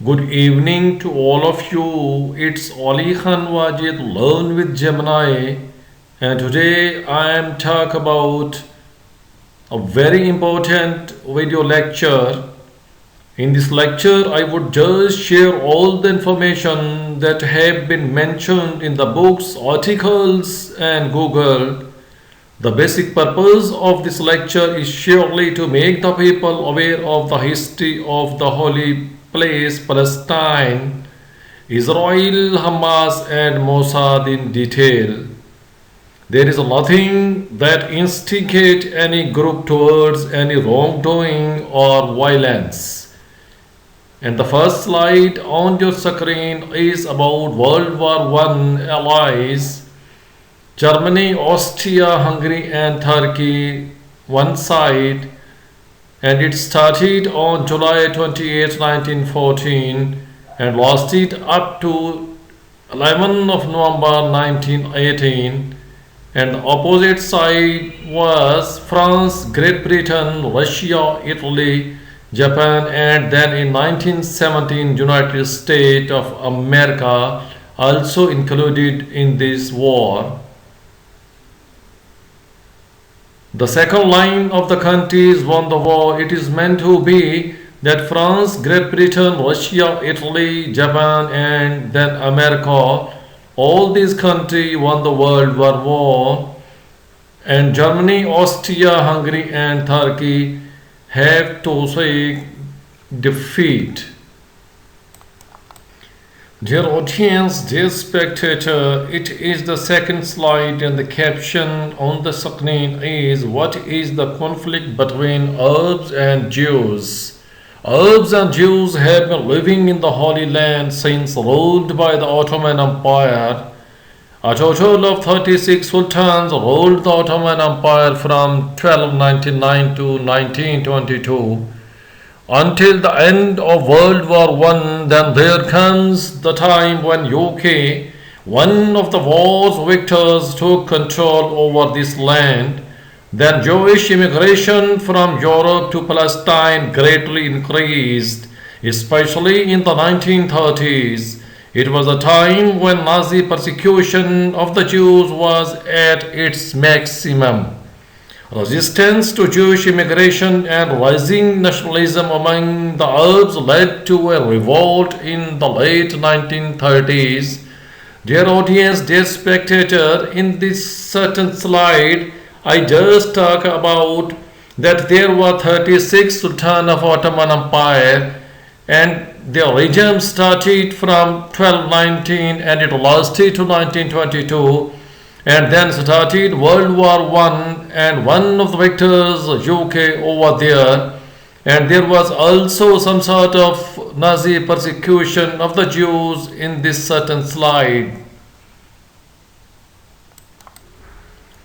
Good evening to all of you. It's Ali Khan Wajid, Learn with Gemini, and today I am talk about a very important video lecture. In this lecture, I would just share all the information that have been mentioned in the books, articles, and Google. The basic purpose of this lecture is surely to make the people aware of the history of the holy place Palestine, Israel, Hamas, and Mossad in detail. There is nothing that instigates any group towards any wrongdoing or violence. And the first slide on your screen is about World War I allies. Germany, Austria, Hungary, and Turkey, one side, and it started on July 28, 1914, and lasted up to 11 of November 1918. And the opposite side was France, Great Britain, Russia, Italy, Japan, and then in 1917, United States of America also included in this war. The second line of the countries won the war. It is meant to be that France, Great Britain, Russia, Italy, Japan, and then America, all these countries won the World War. And Germany, Austria, Hungary, and Turkey have to say defeat. Dear audience, dear spectator, it is the second slide and the caption on the screen is what is the conflict between Arabs and Jews? Arabs and Jews have been living in the Holy Land since ruled by the Ottoman Empire. A total of 36 sultans ruled the Ottoman Empire from 1299 to 1922. Until the end of World War I, then there comes the time when UK, one of the war's victors, took control over this land. Then Jewish immigration from Europe to Palestine greatly increased, especially in the 1930s. It was a time when Nazi persecution of the Jews was at its maximum. Resistance to Jewish immigration and rising nationalism among the Arabs led to a revolt in the late 1930s. Dear audience, dear spectator, in this certain slide, I just talk about that there were 36 Sultan of Ottoman Empire, and their regime started from 1219 and it lasted to 1922. And then started World War I, and one of the victors, UK, over there. And there was also some sort of Nazi persecution of the Jews in this certain slide.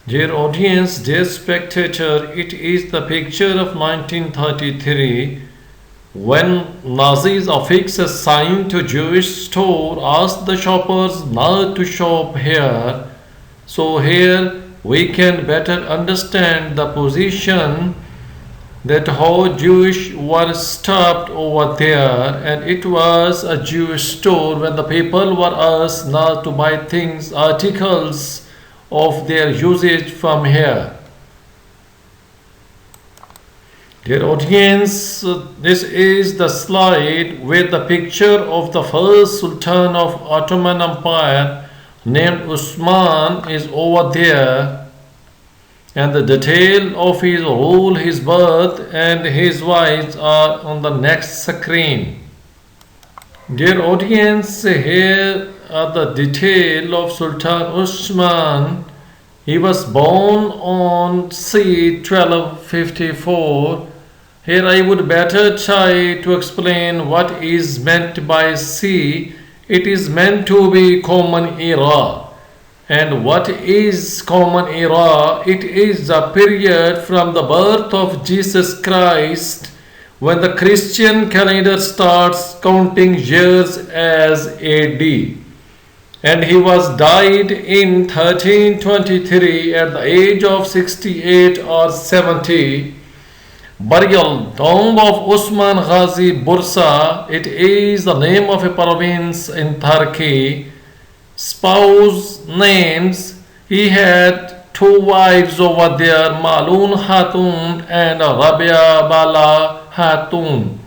Dear audience, dear spectator, it is the picture of 1933 when Nazis affixed a sign to Jewish store, asked the shoppers not to shop here. So here we can better understand the position that how Jewish were stopped over there, and it was a Jewish store when the people were asked not to buy things, articles of their usage from here. Dear audience, this is the slide with the picture of the first Sultan of Ottoman Empire named Usman is over there, and the detail of his rule, his birth, and his wives are on the next screen. Dear audience, here are the detail of Sultan Usman. He was born on c. 1254. Here I would better try to explain what is meant by c. It is meant to be common era. And what is common era? It is the period from the birth of Jesus Christ when the Christian calendar starts counting years as AD. And he was died in 1323 at the age of 68 or 70. Burial, tomb of Usman Ghazi Bursa. It is the name of a province in Turkey. Spouse names, he had two wives over there, Malun Hatun and Rabia Bala Hatun.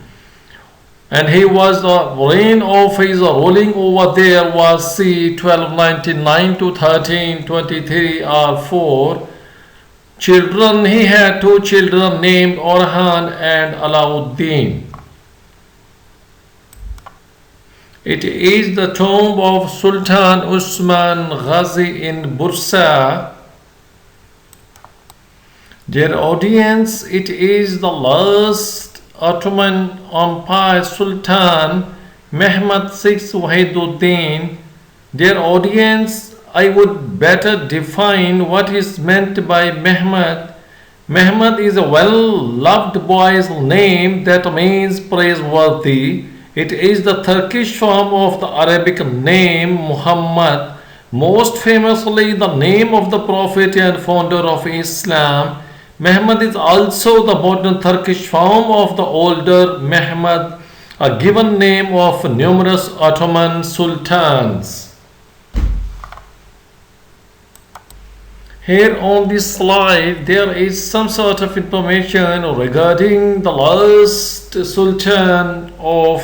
And he was the reign of his ruling over there was c. 1299 to 1323 or 4. Children, he had two children named Orhan and Alauddin. It is the tomb of Sultan Usman Ghazi in Bursa. Dear audience, it is the last Ottoman Empire Sultan Mehmed VI Wahiduddin. Dear audience, I would better define what is meant by Mehmed. Mehmed is a well-loved boy's name that means praiseworthy. It is the Turkish form of the Arabic name Muhammad, most famously the name of the Prophet and founder of Islam. Mehmed is also the modern Turkish form of the older Mehmed, a given name of numerous Ottoman sultans. Here on this slide, there is some sort of information regarding the last Sultan of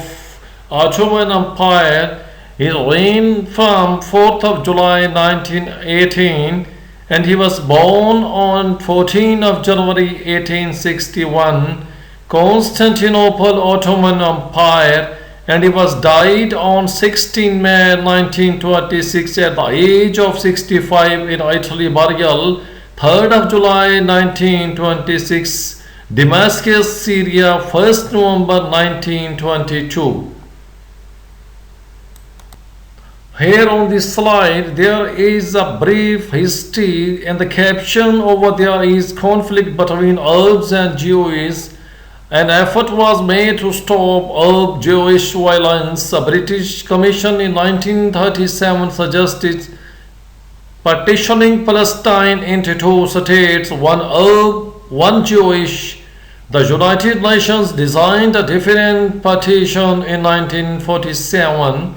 Ottoman Empire. He reigned from 4th of July 1918 and he was born on 14th of January 1861, Constantinople Ottoman Empire, and he was died on 16 May 1926 at the age of 65 in Italy. Burial 3rd of July 1926, Damascus, Syria, 1st November 1922. Here on this slide, there is a brief history, and the caption over there is conflict between Arabs and Jews. An effort was made to stop Arab-Jewish violence. A British commission in 1937 suggested partitioning Palestine into two states, one Arab, one Jewish. The United Nations designed a different partition in 1947.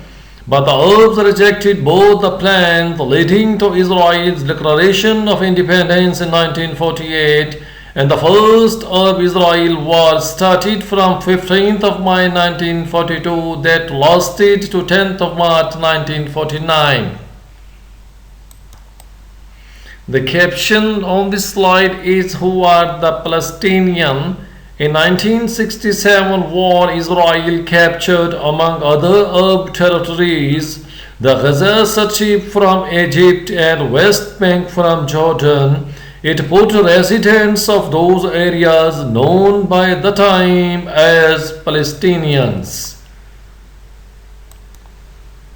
But the Arabs rejected both the plans, leading to Israel's declaration of independence in 1948, and the first Arab-Israel war started from 15th of May 1942 that lasted to 10th of March 1949. The caption on this slide is "Who are the Palestinians?" In 1967 war, Israel captured, among other Arab territories, the Gaza Strip from Egypt and West Bank from Jordan. It put residents of those areas, known by the time as Palestinians.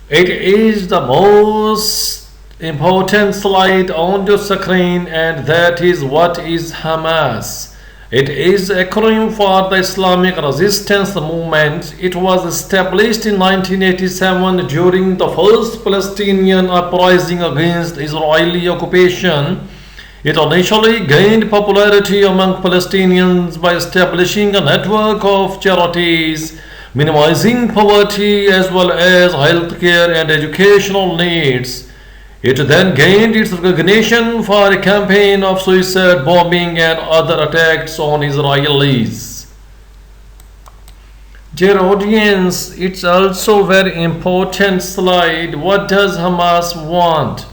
It is the most important slide on the screen, and that is what is Hamas. It is an acronym for the Islamic Resistance Movement. It was established in 1987 during the first Palestinian uprising against Israeli occupation. It initially gained popularity among Palestinians by establishing a network of charities, minimizing poverty as well as healthcare and educational needs. It then gained its recognition for a campaign of suicide bombing and other attacks on Israelis. Dear audience, it's also very important slide. What does Hamas want?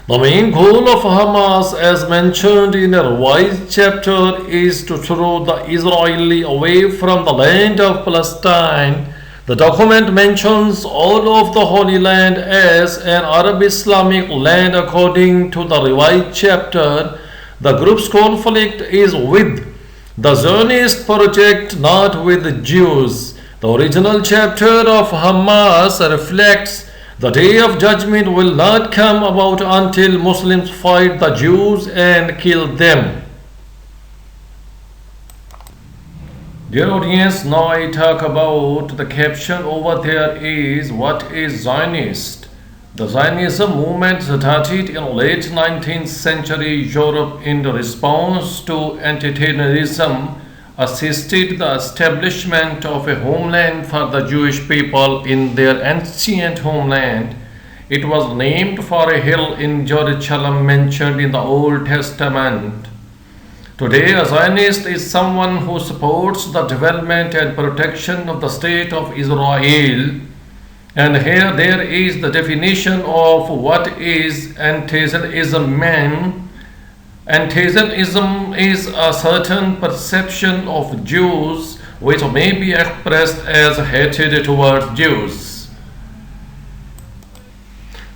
The main goal of Hamas, as mentioned in a revised chapter, is to throw the Israeli away from the land of Palestine. The document mentions all of the Holy Land as an Arab Islamic land according to the revised chapter. The group's conflict is with the Zionist project, not with the Jews. The original chapter of Hamas reflects the day of judgment will not come about until Muslims fight the Jews and kill them. Dear audience, now I talk about the caption over there is what is Zionist. The Zionism movement started in late 19th century Europe in response to anti-terrorism assisted the establishment of a homeland for the Jewish people in their ancient homeland. It was named for a hill in Jerusalem mentioned in the Old Testament. Today, a Zionist is someone who supports the development and protection of the state of Israel. And here there is the definition of what is anti-Zionism meant. Anti-Zionism is a certain perception of Jews which may be expressed as hatred towards Jews.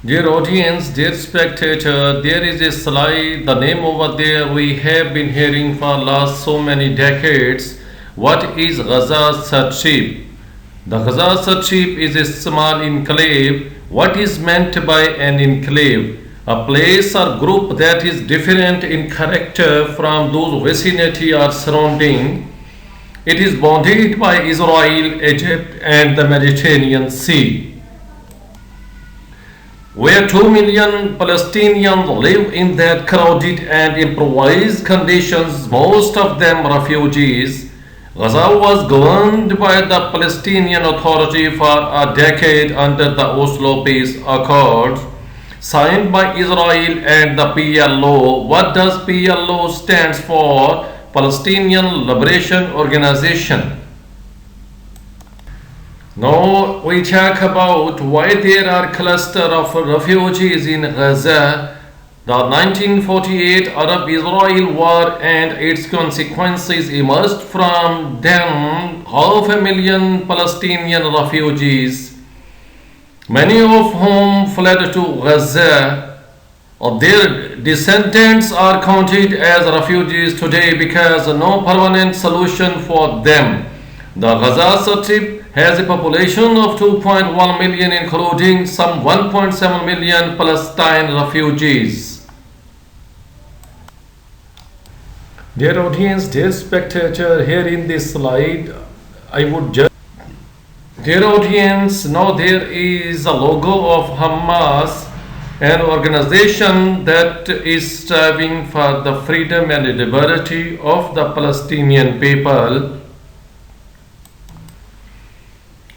Dear audience, dear spectator, there is a slide, the name over there we have been hearing for last so many decades. What is Gaza Strip? The Gaza Strip is a small enclave. What is meant by an enclave? A place or group that is different in character from those vicinity or surrounding. It is bounded by Israel, Egypt and the Mediterranean Sea, where 2 million Palestinians live in that crowded and improvised conditions, most of them refugees. Gaza was governed by the Palestinian Authority for a decade under the Oslo Peace Accords, signed by Israel and the PLO. What does PLO stands for? Palestinian Liberation Organization. Now we talk about why there are cluster of refugees in Gaza. The 1948 Arab-Israel War and its consequences emerged from them 500,000 Palestinian refugees, many of whom fled to Gaza. Their descendants are counted as refugees today because no permanent solution for them. The Gaza Strip has a population of 2.1 million, including some 1.7 million Palestine refugees. Dear audience, dear spectator, here in this slide, I would just... Dear audience, now there is a logo of Hamas, an organization that is striving for the freedom and liberty of the Palestinian people.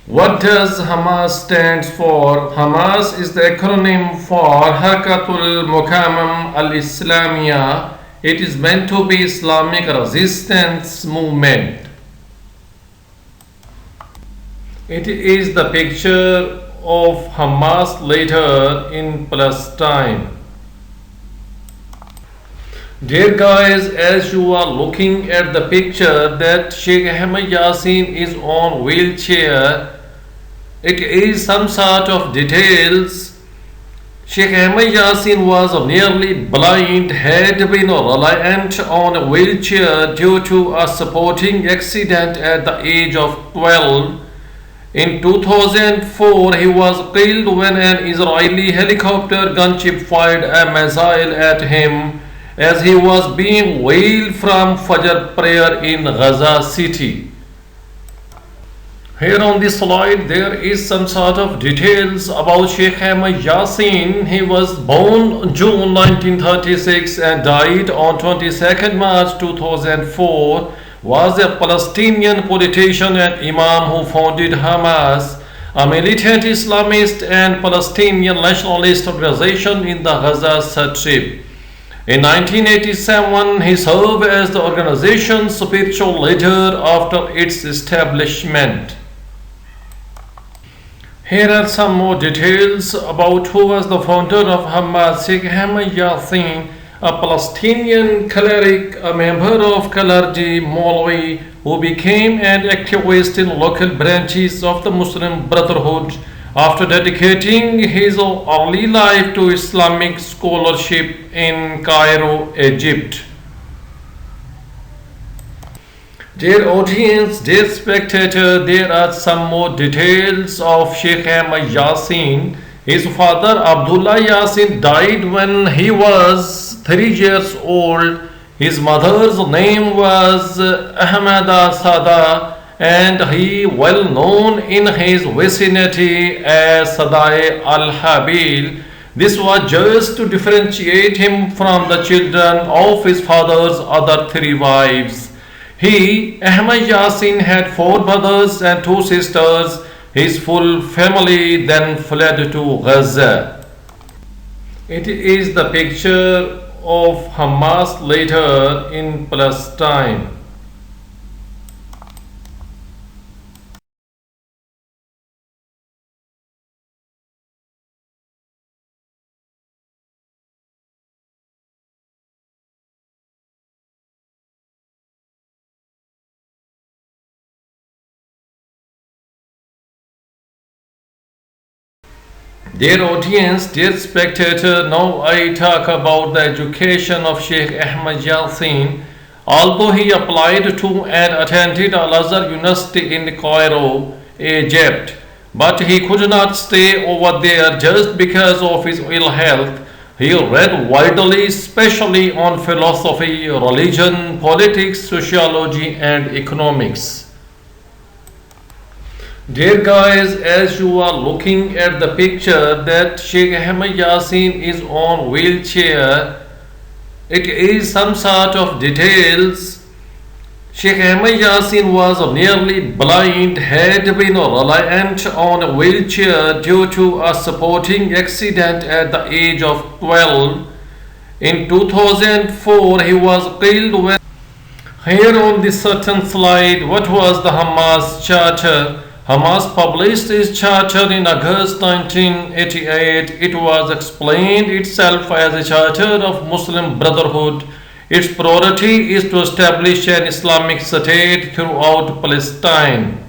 What does Hamas stand for? Hamas is the acronym for Harakatul Muqawamah al-Islamiyya. It is meant to be Islamic resistance movement. It is the picture of Hamas leader in Palestine. Dear guys, as you are looking at the picture that Sheikh Yasin is on wheelchair, it is some sort of details. Sheikh Yasin was nearly blind, had been reliant on a wheelchair due to a supporting accident at the age of 12. In 2004, he was killed when an Israeli helicopter gunship fired a missile at him as he was being wheeled from Fajr prayer in Gaza city. Here on this slide there is some sort of details about Sheikh Yasin. He was born June 1936 and died on 22nd March 2004. Was a Palestinian politician and imam who founded Hamas, a militant Islamist and Palestinian nationalist organization in the Gaza Strip. In 1987, he served as the organization's spiritual leader after its establishment. Here are some more details about who was the founder of Hamas. Sheikh Yasin, a Palestinian cleric, a member of clergy, Maulwi, who became an activist in local branches of the Muslim Brotherhood after dedicating his early life to Islamic scholarship in Cairo, Egypt. Dear audience, dear spectator, there are some more details of Sheikh Yasin. His father Abdullah Yasin died when he was 3 years old. His mother's name was Ahmada Sada, and he well known in his vicinity as Sadai al-Habil. This was just to differentiate him from the children of his father's other 3 wives. He, Ahmed Yasin, had four brothers and two sisters. His full family then fled to Gaza. It is the picture of Hamas later in Palestine. Dear audience, dear spectator, now I talk about the education of Sheikh Ahmed Yasin. Although he applied to and attended Al-Azhar University in Cairo, Egypt, but he could not stay over there just because of his ill health. He read widely, especially on philosophy, religion, politics, sociology, and economics. Dear guys, as you are looking at the picture that Sheikh Ahmed Yasin is on wheelchair, it is some sort of details. Sheikh Ahmed Yasin was nearly blind, had been reliant on a wheelchair due to a sporting accident at the age of 12. In 2004, he was killed when. Here on this certain slide, what was the Hamas Charter? Hamas published its charter in August 1988. It was explained itself as a charter of Muslim Brotherhood. Its priority is to establish an Islamic state throughout Palestine.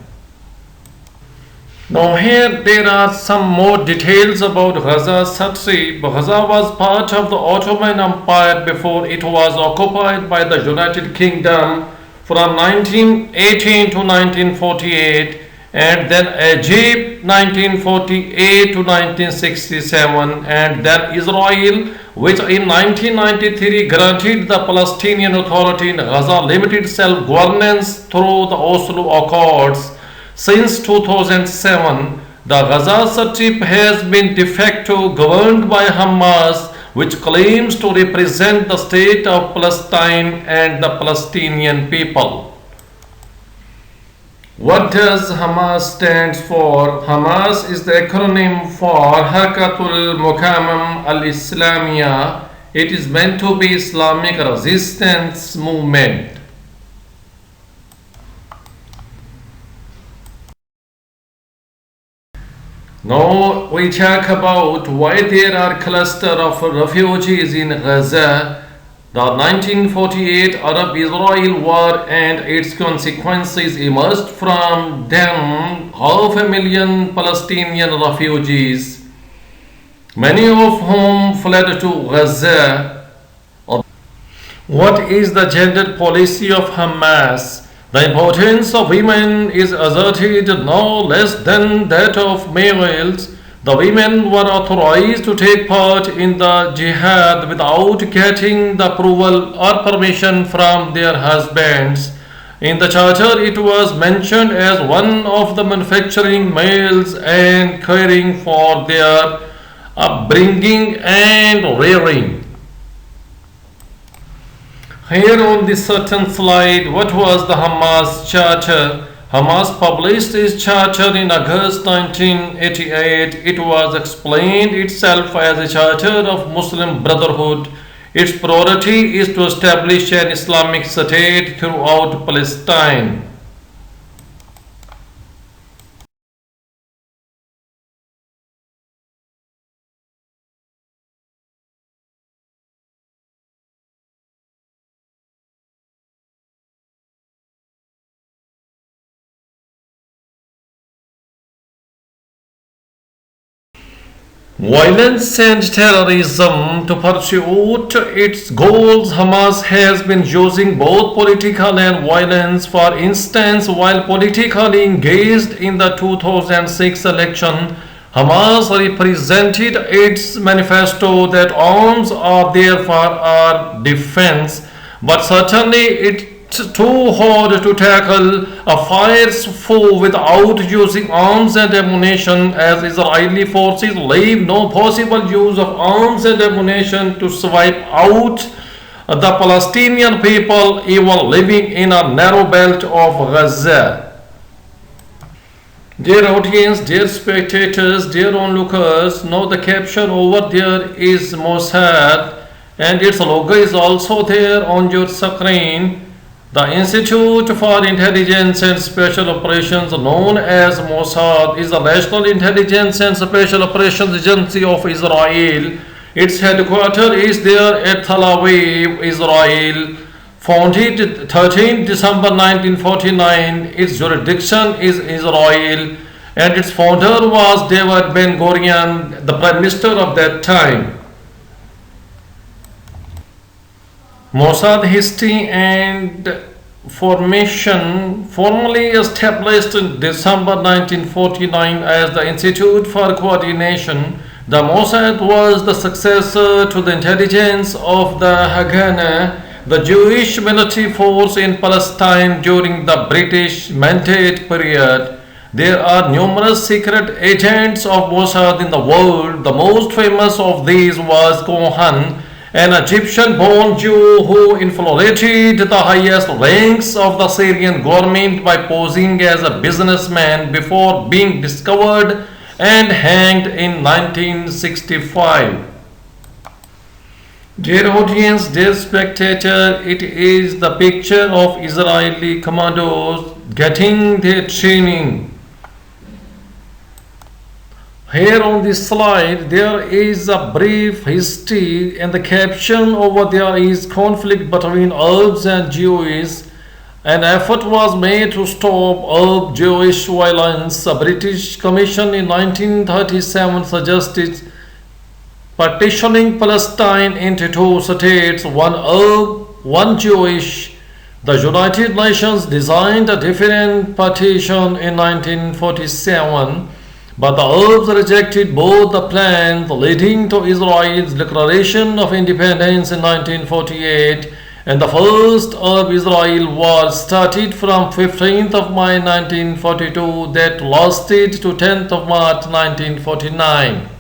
Now here there are some more details about Gaza Satri. Gaza was part of the Ottoman Empire before it was occupied by the United Kingdom from 1918 to 1948. And then Egypt 1948 to 1967, and then Israel, which in 1993 granted the Palestinian Authority in Gaza limited self-governance through the Oslo Accords. Since 2007, the Gaza Strip has been de facto governed by Hamas, which claims to represent the state of Palestine and the Palestinian people. What does Hamas stand for? Hamas is the acronym for Harakatul Muqawamah al-Islamiyya. It is meant to be Islamic resistance movement. Now we talk about why there are cluster of refugees in Gaza. The 1948 Arab-Israel War and its consequences emerged from them 500,000 Palestinian refugees, many of whom fled to Gaza. What is the gender policy of Hamas? The importance of women is asserted no less than that of males. The women were authorized to take part in the jihad without getting the approval or permission from their husbands. In the charter, it was mentioned as one of the manufacturing males and caring for their upbringing and rearing. Here on this certain slide, what was the Hamas Charter? Hamas published its charter in August 1988. It was explained itself as a charter of Muslim Brotherhood. Its priority is to establish an Islamic state throughout Palestine. Violence and terrorism. To pursue its goals, Hamas has been using both political and violence. For instance, while politically engaged in the 2006 election, Hamas represented its manifesto that arms are there for our defense, but certainly it's too hard to tackle a fierce foe without using arms and ammunition, as Israeli forces leave no possible use of arms and ammunition to swipe out the Palestinian people even living in a narrow belt of Gaza. Dear audience, dear spectators, dear onlookers, now the caption over there is Mossad and its logo is also there on your screen. The Institute for Intelligence and Special Operations, known as Mossad, is the National Intelligence and Special Operations Agency of Israel. Its headquarters is there at Tel Aviv, Israel. Founded 13 December 1949, its jurisdiction is Israel, and its founder was David Ben Gurion, the Prime Minister of that time. Mossad history and formation. Formally established in December 1949 as the Institute for Coordination, the Mossad was the successor to the intelligence of the Haganah, the Jewish military force in Palestine during the British Mandate period. There are numerous secret agents of Mossad in the world. The most famous of these was Cohen, an Egyptian-born Jew who infiltrated the highest ranks of the Syrian government by posing as a businessman before being discovered and hanged in 1965. Dear audience, dear spectator, it is the picture of Israeli commandos getting their training. Here on this slide, there is a brief history and the caption over there is conflict between Arabs and Jews. An effort was made to stop Arab-Jewish violence. A British commission in 1937 suggested partitioning Palestine into two states, one Arab, one Jewish. The United Nations designed a different partition in 1947. But the Arabs rejected both the plans, leading to Israel's declaration of independence in 1948, and the first Arab-Israel war started from 15th of May 1942 that lasted to 10th of March 1949.